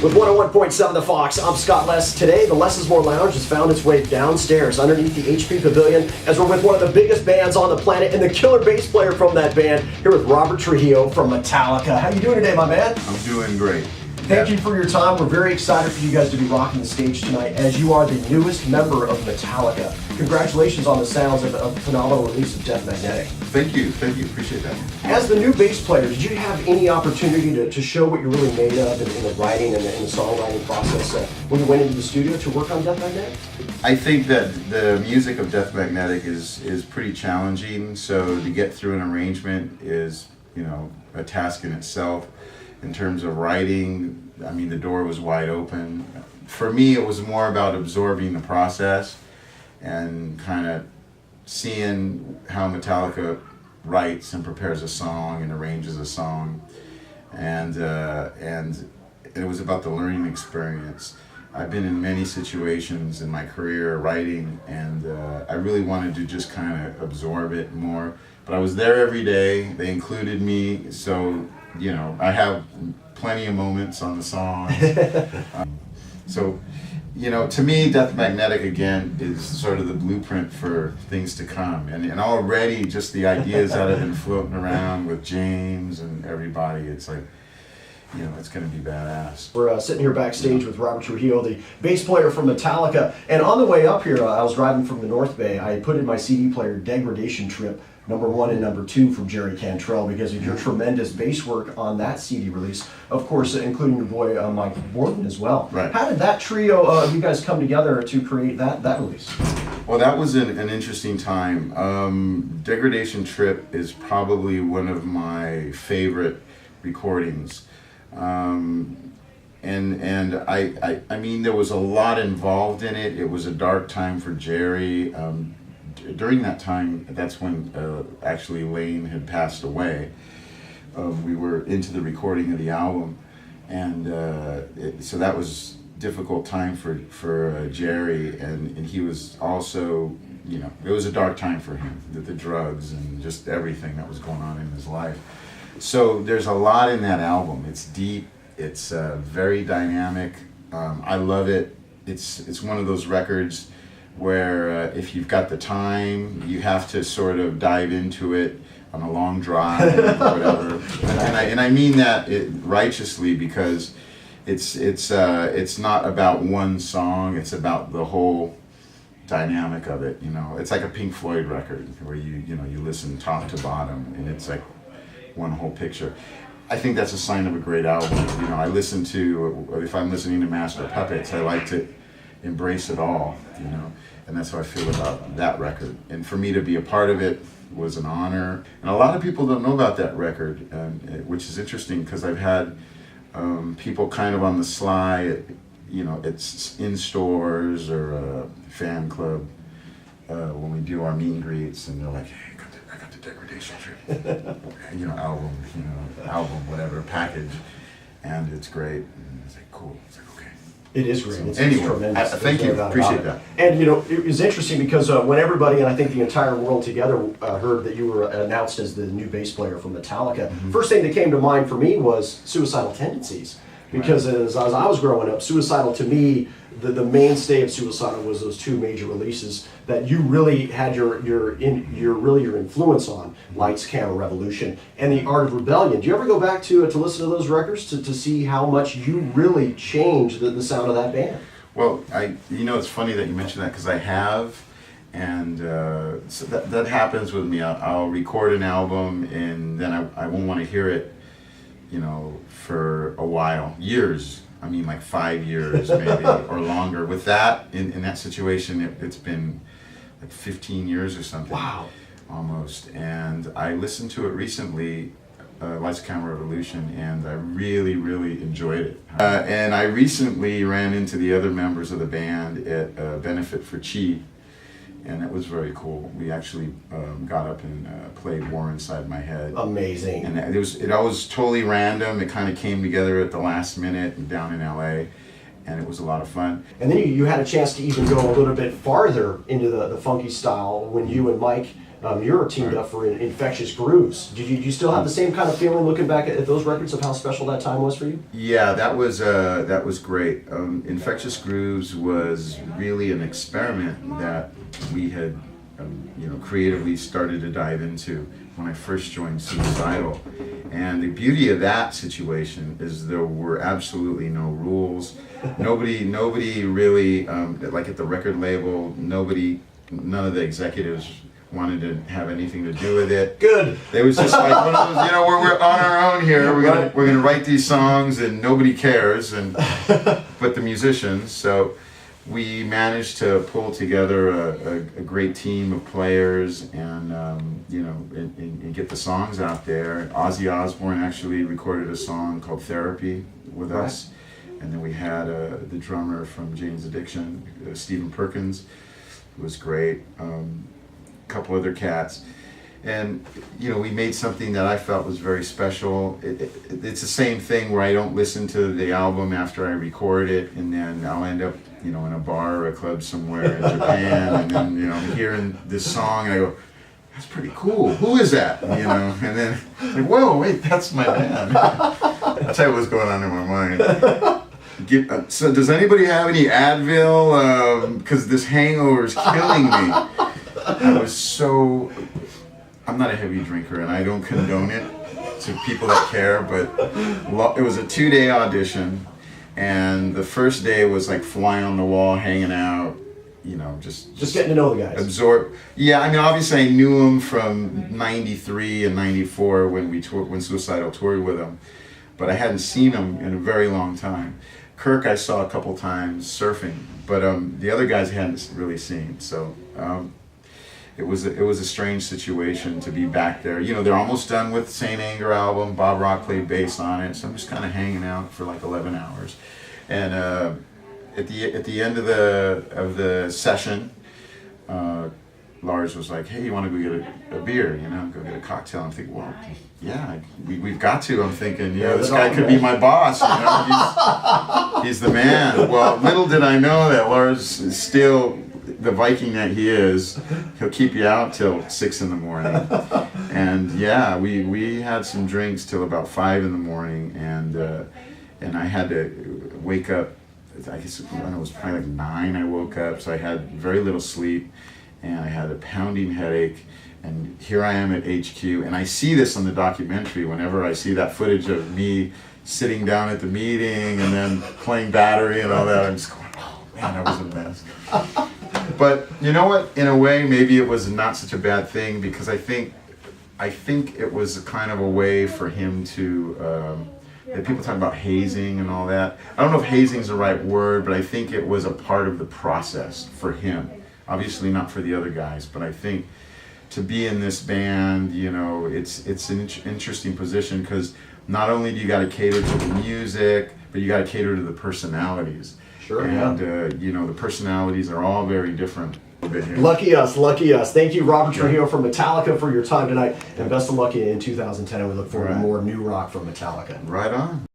With 101.7 The Fox, I'm Scott Less. Today, the Less is More Lounge has found its way downstairs underneath the HP Pavilion as we're with one of the biggest bands on the planet and the killer bass player from that band, here with Robert Trujillo from Metallica. How you doing today, my man? I'm doing great. Thank you for your time. We're very excited for you guys to be rocking the stage tonight as you are the newest member of Metallica. Congratulations on the sounds of a phenomenal release of Death Magnetic. Thank you, appreciate that. As the new bass player, did you have any opportunity to show what you're really made of in the writing and the songwriting process when you went into the studio to work on Death Magnetic? I think that the music of Death Magnetic is pretty challenging, so to get through an arrangement is, a task in itself. In terms of writing, I mean, the door was wide open. For me, it was more about absorbing the process and kind of seeing how Metallica writes and prepares a song and arranges a song, and it was about the learning experience. I've been in many situations in my career writing, and I really wanted to just kind of absorb it more. But I was there every day. They included me, so I have plenty of moments on the song. To me, Death Magnetic, again, is sort of the blueprint for things to come. And already just the ideas that have been floating around with James and everybody, it's like, it's going to be badass. We're sitting here backstage with Robert Trujillo, the bass player from Metallica. And on the way up here, I was driving from the North Bay. I put in my CD player, Degradation Trip, #1 and #2 from Jerry Cantrell, because of your tremendous bass work on that CD release. Of course, including your boy Mike Borden as well. Right. How did that trio of you guys come together to create that release? Well, that was an interesting time. Degradation Trip is probably one of my favorite recordings. And I mean, there was a lot involved in it. It was a dark time for Jerry. During that time, that's when actually Lane had passed away. We were into the recording of the album, and so that was a difficult time for Jerry, and he was also, it was a dark time for him, the drugs and just everything that was going on in his life. So there's a lot in that album. It's deep, it's very dynamic. I love it. It's one of those records where if you've got the time, you have to sort of dive into it on a long drive or whatever. And I mean that righteously, because it's not about one song, it's about the whole dynamic of it. It's like a Pink Floyd record where you listen top to bottom, and it's like one whole picture. I think that's a sign of a great album. If I'm listening to Master of Puppets, I like to embrace it all, and that's how I feel about that record. And for me to be a part of it was an honor. And a lot of people don't know about that record, which is interesting, because I've had people kind of on the sly, it's in stores or a fan club when we do our meet and greets, and they're like, hey, I got the Degradation Trip, album, whatever, package, and it's great. And it's like, cool. It's like, okay. It is great. It's anyway, tremendous. Thank you. Appreciate that. And it was interesting because when everybody, and I think the entire world together, heard that you were announced as the new bass player for Metallica, first thing that came to mind for me was Suicidal Tendencies. Because as I was growing up, Suicidal, to me, the mainstay of Suicidal was those two major releases that you really had your influence on, Lights, Camera, Revolution, and The Art of Rebellion. Do you ever go back to listen to those records to see how much you really changed the sound of that band? Well, it's funny that you mentioned that, because I have, and so that happens with me. I'll record an album, and then I won't want to hear it, for a while, years. I mean, like 5 years maybe or longer. With that, in that situation, it's been like 15 years or something. Wow. Almost. And I listened to it recently, Lights, Camera, Revolution, and I really, really enjoyed it. And I recently ran into the other members of the band at a benefit for Cheap, and it was very cool. We actually got up and played War Inside My Head. Amazing. And it was totally random. It kind of came together at the last minute down in LA, and it was a lot of fun. And then you had a chance to even go a little bit farther into the funky style when you and Mike you're teamed up for Infectious Grooves. Do you still have the same kind of feeling looking back at those records of how special that time was for you? Yeah, that was great. Infectious Grooves was really an experiment that we had, creatively started to dive into when I first joined Suicidal. And the beauty of that situation is there were absolutely no rules. Nobody really, like at the record label, none of the executives wanted to have anything to do with it. Good. It was just like one of those, we're on our own here. We're gonna write these songs and nobody cares, but the musicians. So we managed to pull together a great team of players and and get the songs out there. Ozzy Osbourne actually recorded a song called Therapy with us. And then we had the drummer from Jane's Addiction, Stephen Perkins, who was great. A couple other cats. And, we made something that I felt was very special. It's the same thing where I don't listen to the album after I record it, and then I'll end up, in a bar or a club somewhere in Japan, and then, I'm hearing this song, and I go, that's pretty cool. Who is that? And then, like, whoa, wait, that's my band. I'll tell you what's going on in my mind. So does anybody have any Advil? Because this hangover is killing me. I'm not a heavy drinker and I don't condone it to people that care, but it was a 2-day audition, and the first day was like fly on the wall, hanging out, just getting to know the guys. Absorb. Yeah, I mean, obviously I knew them from '93 and '94 when Suicidal toured with them, but I hadn't seen them in a very long time. Kirk I saw a couple times surfing, but the other guys I hadn't really seen. So it was a strange situation to be back there. They're almost done with Saint Anger album. Bob Rock played bass on it, so I'm just kind of hanging out for like 11 hours. And at the end of the session, Lars was like, "Hey, you want to go get a beer? Go get a cocktail." I'm thinking, well, yeah, we've got to. I'm thinking, this guy could be my boss. He's the man. Well, little did I know that Lars is still the Viking that he is. He'll keep you out till 6 a.m. And yeah, we had some drinks till about 5 a.m. And I had to wake up. I guess it was probably like 9. I woke up, so I had very little sleep, and I had a pounding headache. And here I am at HQ, and I see this on the documentary. Whenever I see that footage of me sitting down at the meeting and then playing battery and all that, I'm just going, "Oh man, that was a mess." But you know what? In a way, maybe it was not such a bad thing, because I think it was kind of a way for him to. People talk about hazing and all that. I don't know if hazing is the right word, but I think it was a part of the process for him. Obviously not for the other guys, but I think to be in this band, it's an interesting position, because not only do you got to cater to the music, but you got to cater to the personalities. Sure, and the personalities are all very different. Lucky us. Thank you, Robert Trujillo from Metallica, for your time tonight, and best of luck in 2010. And we look forward to more new rock from Metallica. Right on.